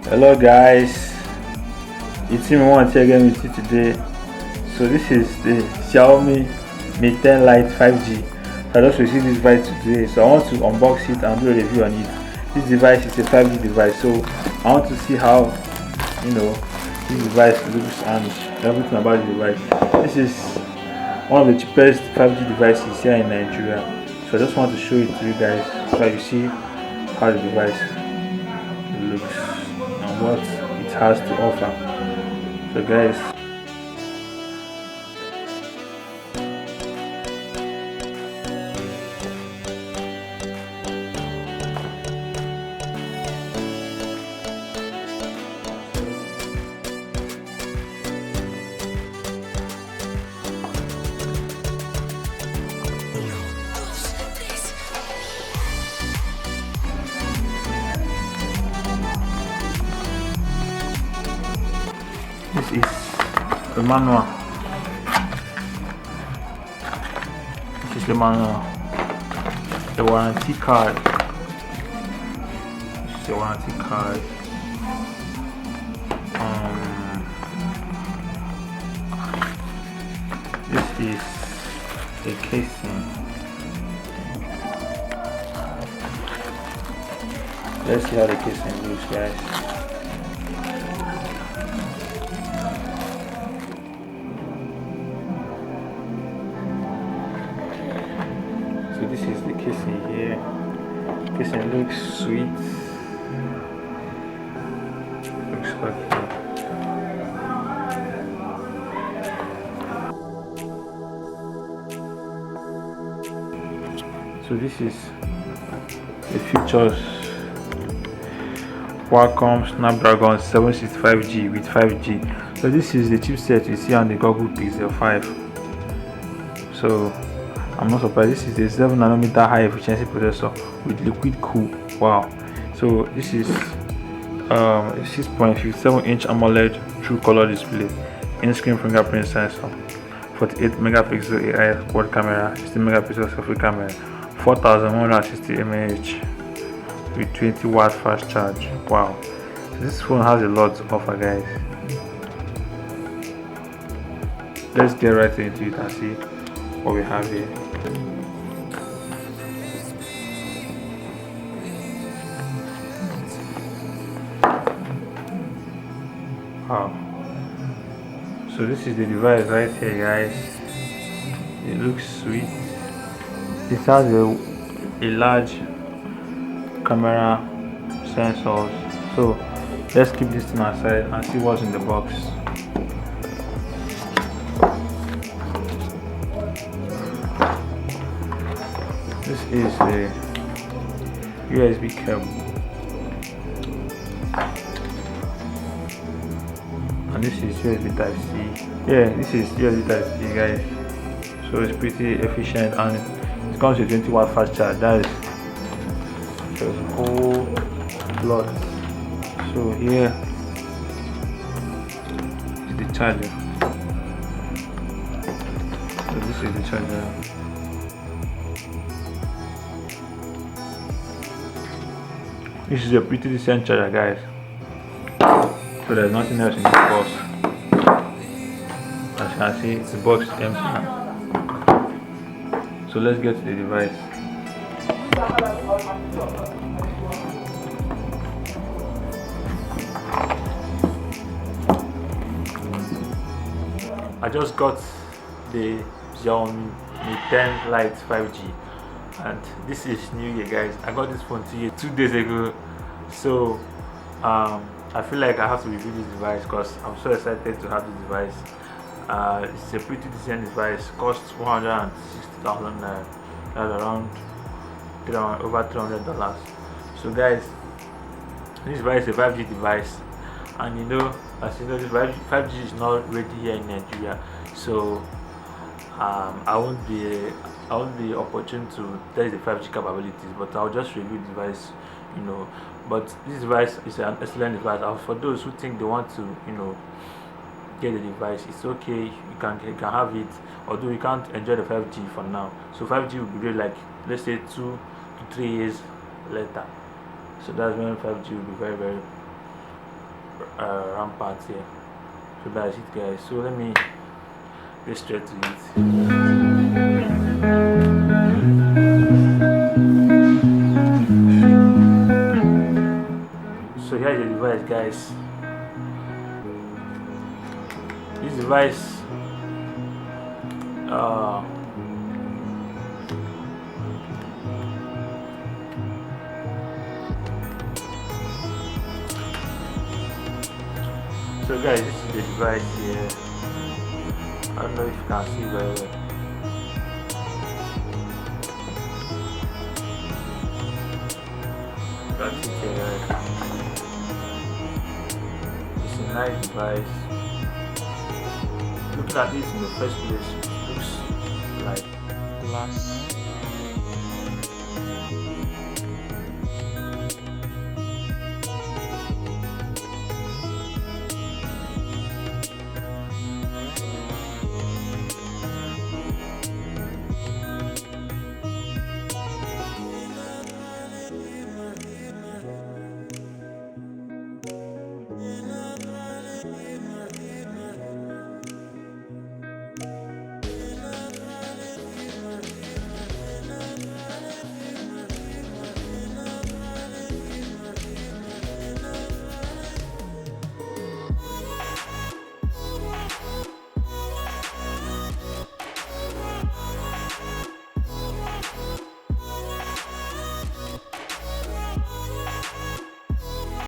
Hello guys, it's me once again with you today. So this is the Xiaomi Mi 10 Lite 5G. So I just received this device today, so I want to unbox it and do a review on it. This device is a 5G device, so I want to see how this device looks and everything about the device. This is one of the cheapest 5G devices here in Nigeria, so I just want to show it to you guys so you see how the device looks and what it has to offer. So guys, this is the manual. This is the manual. The warranty card. This is the warranty card. This is the casing. Let's see how the casing looks, guys. So this is the casing here. Casing looks sweet. Looks okay. So this is the features. Qualcomm Snapdragon 765G with 5G. So this is the chipset you see on the Google Pixel 5. So I'm not surprised. This is a 7nm high efficiency processor with liquid cool. Wow. So this is a 6.57-inch AMOLED true color display, in-screen fingerprint sensor, 48 megapixel AI quad camera, 16 megapixel selfie camera, 4160 mAh with 20-watt fast charge. Wow. So this phone has a lot to offer, guys. Let's get right into it and see what we have here. Wow. So this is the device right here, guys. It looks sweet. It has a large camera sensors. So let's keep this thing aside and see what's in the box. This is the USB cable, and this is USB Type C. Yeah, this is USB Type C, guys. So it's pretty efficient and it comes with 20-watt fast charge. That is just a whole lot. So here is the charger. So this is the charger. This is a pretty decent charger, guys. So there's nothing else in this box. As can see the box is empty now. So let's get to the device. I just got the Xiaomi Mi 10 Lite 5G, and this is new year, guys. I got this phone 2 days ago, so I feel like I have to review this device because I'm so excited to have this device. It's a pretty decent device, costs 160,000 naira. That's around over $300. So guys, this device is a 5G device, and as you know, this 5G is not ready here in Nigeria, so I won't be opportune to test the 5G capabilities, but I'll just review the device, But this device is an excellent device. And for those who think they want to, get the device, it's okay. You can have it, although you can't enjoy the 5G for now. So 5G will be ready, like, let's say 2 to 3 years later. So that's when 5G will be very, very rampant here. So that's it, guys. So let me get straight to it. So here's the device, guys. This device so guys, this is the device here. I don't know if you can see very well. That's it here, guys. It's a nice device. Looking at this in the first place, it looks like glass.